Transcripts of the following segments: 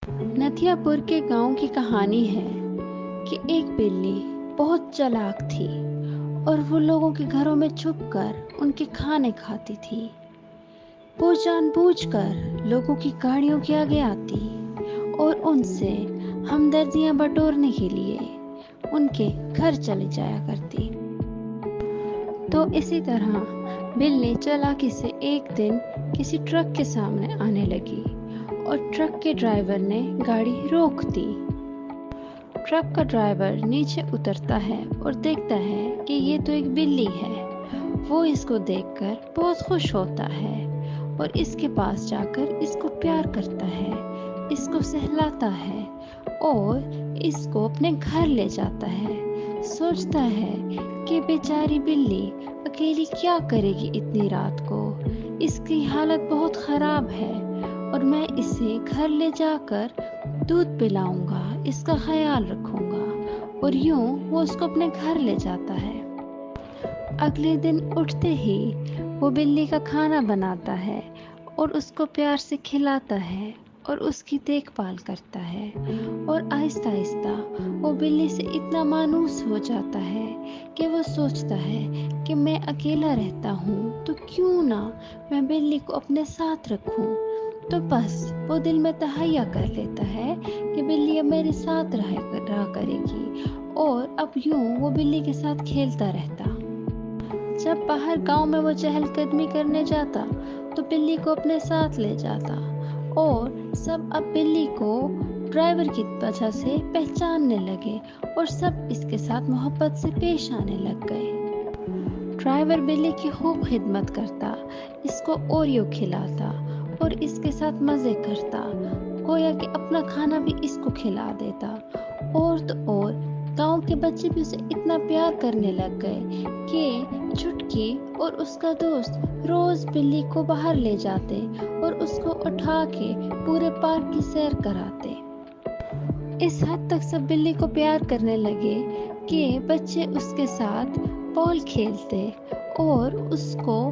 नथिया पुर के गांव की कहानी है कि एक बिल्ली बहुत चालाक थी और वो लोगों के घरों में छुपकर उनके खाने खाती थी। वो जानबूझकर लोगों की गाड़ियों के आगे आती और उनसे हमदर्दियां बटोरने के लिए उनके घर चली जाया करती। तो इसी तरह बिल्ली चालाकी से एक दिन किसी ट्रक के सामने आने लगी और ट्रक के ड्राइवर ने गाड़ी रोक दी। ट्रक का ड्राइवर नीचे उतरता है और देखता है कि ये तो एक बिल्ली है। वो इसको देखकर बहुत खुश होता है और इसके पास जाकर इसको प्यार करता है, इसको सहलाता है और इसको अपने घर ले जाता है। सोचता है कि बेचारी बिल्ली अकेली क्या करेगी इतनी रात को, इसकी हालत बहुत खराब है और मैं इसे घर ले जाकर दूध पिलाऊंगा, इसका ख्याल रखूंगा। और यूं वो उसको अपने घर ले जाता है। अगले दिन उठते ही वो बिल्ली का खाना बनाता है और उसको प्यार से खिलाता है और उसकी देखभाल करता है। और आहिस्ता आहिस्ता वो बिल्ली से इतना मायूस हो जाता है कि वो सोचता है कि मैं अकेला रहता हूँ तो क्यों ना मैं बिल्ली को अपने साथ रखूं। तो बस वो दिल में तहैया कर लेता है कि बिल्ली अब मेरे साथ रहा करेगी और अब यूं वो बिल्ली के साथ खेलता रहता। जब बाहर गांव में वो चहलकदमी करने जाता तो बिल्ली को अपने साथ ले जाता और सब अब बिल्ली को ड्राइवर की वजह से पहचानने लगे और सब इसके साथ मोहब्बत से पेश आने लग गए। ड्राइवर बिल्ली की खूब खिदमत करता, इसको ओरियो खिलाता और इसके साथ मजे करता, गोया कि अपना खाना भी इसको खिला देता। और तो और गांव के बच्चे भी उसे इतना प्यार करने लग गए कि चुटकी और उसका दोस्त रोज बिल्ली को बाहर ले जाते और उसको उठा के पूरे पार्क की सैर कराते। इस हद तक सब बिल्ली को प्यार करने लगे कि बच्चे उसके साथ बॉल खेलते और उसको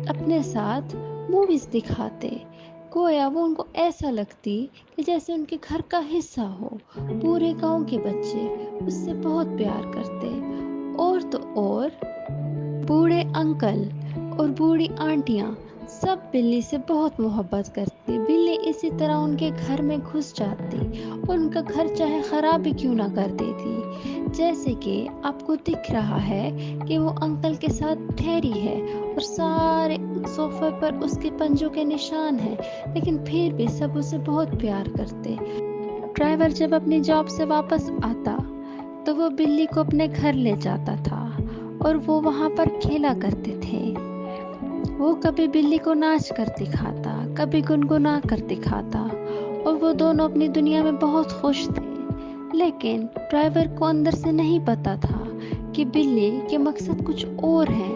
अपने साथ मूवीज दिखाते, गोया वो उनको ऐसा लगती कि जैसे उनके घर का हिस्सा हो। पूरे गांव के बच्चे उससे बहुत प्यार करते और तो और बूढ़े अंकल और बूढ़ी आंटियां सब बिल्ली से बहुत मोहब्बत करती। बिल्ली इसी तरह उनके घर में घुस जाती और उनका घर चाहे खराब भी क्यों ना कर देती। जैसे कि आपको दिख रहा है कि वो अंकल के साथ ठहरी है और सारे सोफे पर उसके पंजों के निशान हैं, लेकिन फिर भी सब उसे बहुत प्यार करते। ड्राइवर जब अपनी जॉब से वापस आता तो वो बिल्ली को अपने घर ले जाता था और वो वहां पर खेला करते थे। वो कभी बिल्ली को नाच कर दिखाता, कभी गुनगुना कर दिखाता और वो दोनों अपनी दुनिया में बहुत खुश थे। लेकिन ड्राइवर को अंदर से नहीं पता था कि बिल्ली के मकसद कुछ और है।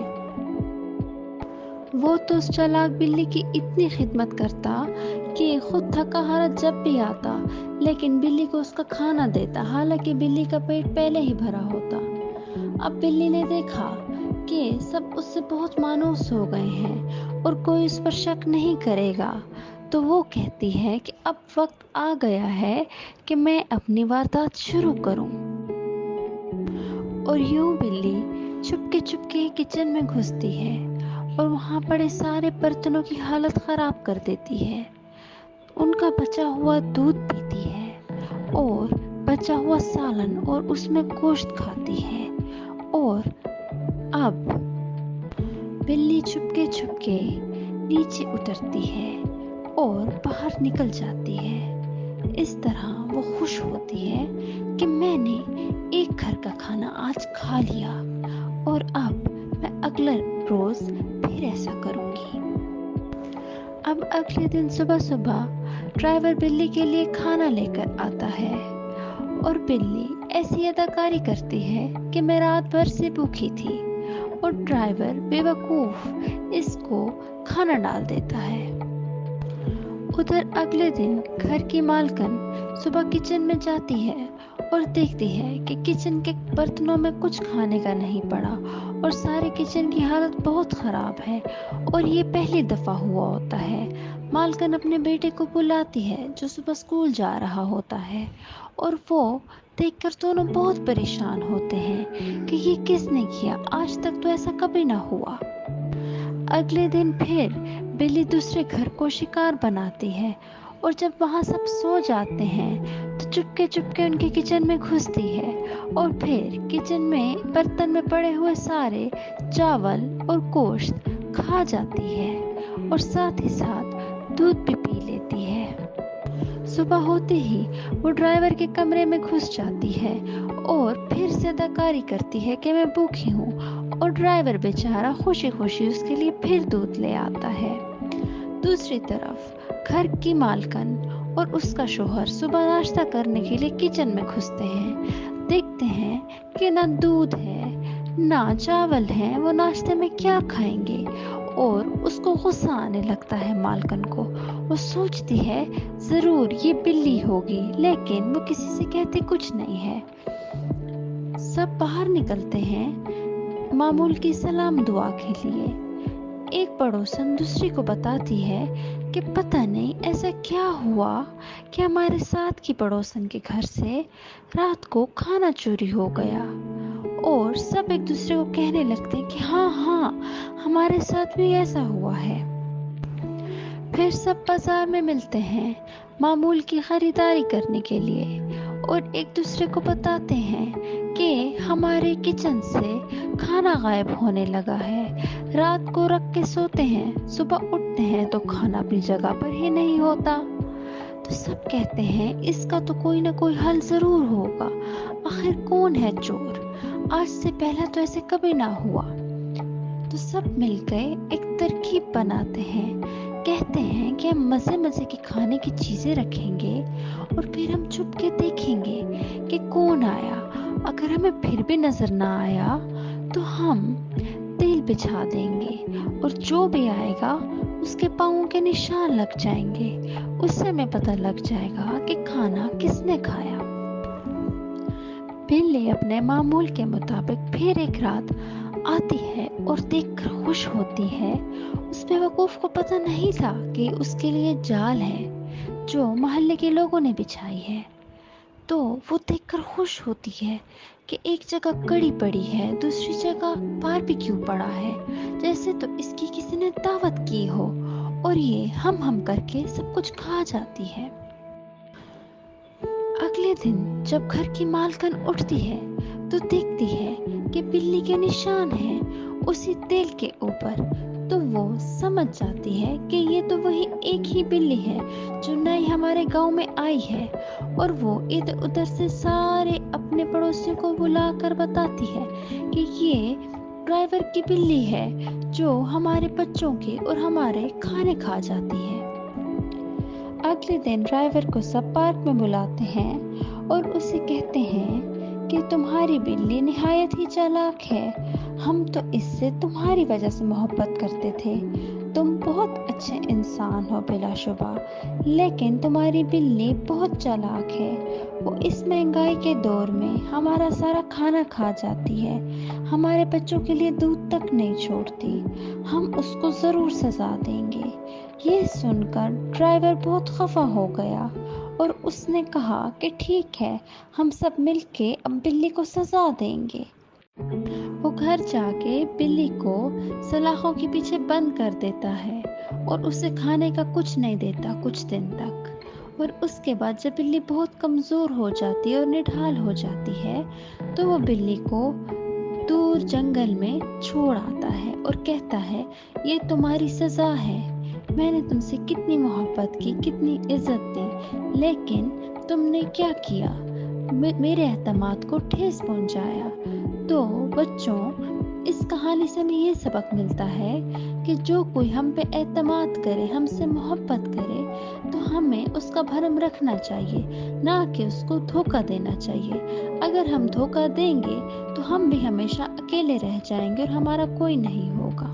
वो तो उस चालाक बिल्ली की इतनी खिदमत करता कि खुद थका हारा जब भी आता लेकिन बिल्ली को उसका खाना देता, हालांकि बिल्ली का पेट पहले ही भरा होता। अब बिल्ली ने देखा कि सब उससे बहुत मायूस हो गए हैं और कोई उस पर शक नहीं करेगा, तो वो कहती है कि अब वक्त आ गया है कि मैं अपनी वारदात शुरू करूं। और यूं बिल्ली चुपके चुपके किचन में घुसती है और वहां पड़े सारे बर्तनों की हालत खराब कर देती है। उनका बचा हुआ दूध पीती है और बचा हुआ सालन और उसमें गोश्त खाती है। और अब बिल्ली चुपके चुपके नीचे उतरती है और बाहर निकल जाती है। इस तरह वो खुश होती है कि मैंने एक घर का खाना आज खा लिया और अब मैं अगले रोज फिर ऐसा करूंगी। अब अगले दिन सुबह सुबह ड्राइवर बिल्ली के लिए खाना लेकर आता है और बिल्ली ऐसी अदाकारी करती है कि मैं रात भर से भूखी थी और ड्राइवर बेवकूफ इसको खाना डाल देता है। उधर अगले दिन घर की मालकिन सुबह किचन में जाती है और देखती है कि किचन के बर्तनों में कुछ खाने का नहीं पड़ा और सारे किचन की हालत बहुत खराब है और ये पहली दफा हुआ होता है। मालकिन अपने बेटे को बुलाती है जो सुबह स्कूल जा रहा होता है और वो देखकर दोनों बहुत परेशान होते हैं कि ये किसने किया, आज तक तो ऐसा कभी ना हुआ। अगले दिन फिर बिल्ली दूसरे घर को शिकार बनाती है और जब वहाँ सब सो जाते हैं तो चुपके चुपके उनके किचन में घुसती है और फिर किचन में बर्तन में पड़े हुए सारे चावल और गोश्त खा जाती है और साथ ही साथ दूध भी पी लेती है। सुबह होते ही वो ड्राइवर के कमरे में घुस जाती है और फिर से अदाकारी करती है कि मैं भूखी हूँ और ड्राइवर बेचारा खुशी खुशी उसके लिए फिर दूध ले आता है। दूसरी तरफ घर की मालकिन और उसका शौहर सुबह नाश्ता करने के लिए किचन में घुसते हैं। देखते हैं कि ना दूध है ना चावल है, वो नाश्ते में क्या खाएंगे और उसको गुस्सा आने लगता है मालकिन को। वो सोचती है जरूर ये बिल्ली होगी, लेकिन वो किसी से कहती कुछ नहीं है। सब बाहर निकलते हैं मामूल की सलाम दुआ के लिए। एक पड़ोसन दूसरी को बताती है कि पता नहीं ऐसा क्या हुआ कि हमारे साथ की पड़ोसन के घर से रात को खाना चोरी हो गया और सब एक दूसरे को कहने लगते हैं कि हाँ हमारे साथ भी ऐसा हुआ है। फिर सब बाजार में मिलते हैं मामूल की खरीदारी करने के लिए और एक दूसरे को बताते हैं कि हमारे किचन से खाना गायब होने लगा है। रात को रख के सोते हैं, सुबह उठते हैं तो खाना अपनी जगह पर ही नहीं होता। तो सब कहते हैं इसका तो कोई ना कोई हल जरूर होगा, आखिर कौन है चोर, आज से पहले तो ऐसे कभी ना हुआ। तो सब मिलकर एक तरकीब बनाते हैं, कहते हैं कि हम मजे मजे की खाने की चीजें रखेंगे और फिर हम छुप के देखेंगे कि कौन आया। अगर हमें फिर भी नजर ना आया तो हम तेल बिछा देंगे और जो भी आएगा उसके पाँवों के निशान लग जाएंगे, उससे हमें पता लग जाएगा कि खाना किसने खाया। बिल्ली अपने मामूल के मुताबिक फिर एक रात आती है और देखकर खुश होती है। उस बेवकूफ को पता नहीं था कि उसके लिए जाल है जो मोहल्ले के लोगों ने बिछाई है। तो वो देखकर खुश होती है कि एक जगह कड़ी पड़ी है, दूसरी जगह बारबेक्यू पड़ा है, जैसे तो इसकी किसी ने दावत की हो और ये हम करके सब कुछ खा जाती है। अगले दिन जब घर की मालकिन उठती है तो देखती है कि बिल्ली के निशान हैं उसी तेल के ऊपर। तो वो समझ जाती है कि ये तो वही एक ही बिल्ली है जो नई हमारे गांव में आई है और वो इधर उधर से सारे अपने पड़ोसियों को बुलाकर बताती है कि ये ड्राइवर की बिल्ली है जो हमारे बच्चों के और हमारे खाने खा जाती है। अगले दिन ड्राइवर को सब पार्क में बुलाते हैं और उसे कहते हैं कि तुम्हारी बिल्ली निहायत ही चालाक है, हम तो इससे तुम्हारी वजह से मोहब्बत करते थे। तुम बहुत अच्छे इंसान हो बिलाशुबा, लेकिन तुम्हारी बिल्ली बहुत चालाक है। वो इस महंगाई के दौर में हमारा सारा खाना खा जाती है, हमारे बच्चों के लिए दूध तक नहीं छोड़ती। हम उसको जरूर सजा देंगे। ये सुनकर ड्राइवर बहुत खफा हो गया और उसने कहा कि ठीक है, हम सब मिलके अब बिल्ली को सजा देंगे। वो घर जाके बिल्ली को सलाखों के पीछे बंद कर देता है और उसे खाने का कुछ नहीं देता कुछ दिन तक। और उसके बाद जब बिल्ली बहुत कमजोर हो जाती है और निढाल हो जाती है तो वो बिल्ली को दूर जंगल में छोड़ आता है और कहता है ये तुम्हारी सजा है। मैंने तुमसे कितनी मोहब्बत की, कितनी इज्जत दी, लेकिन तुमने क्या किया, मेरे एतमाद को ठेस पहुंचाया। तो बच्चों, इस कहानी से हमें ये सबक मिलता है कि जो कोई हम पे एतमाद करे, हमसे मोहब्बत करे, तो हमें उसका भरम रखना चाहिए, ना कि उसको धोखा देना चाहिए। अगर हम धोखा देंगे तो हम भी हमेशा अकेले रह जाएंगे और हमारा कोई नहीं होगा।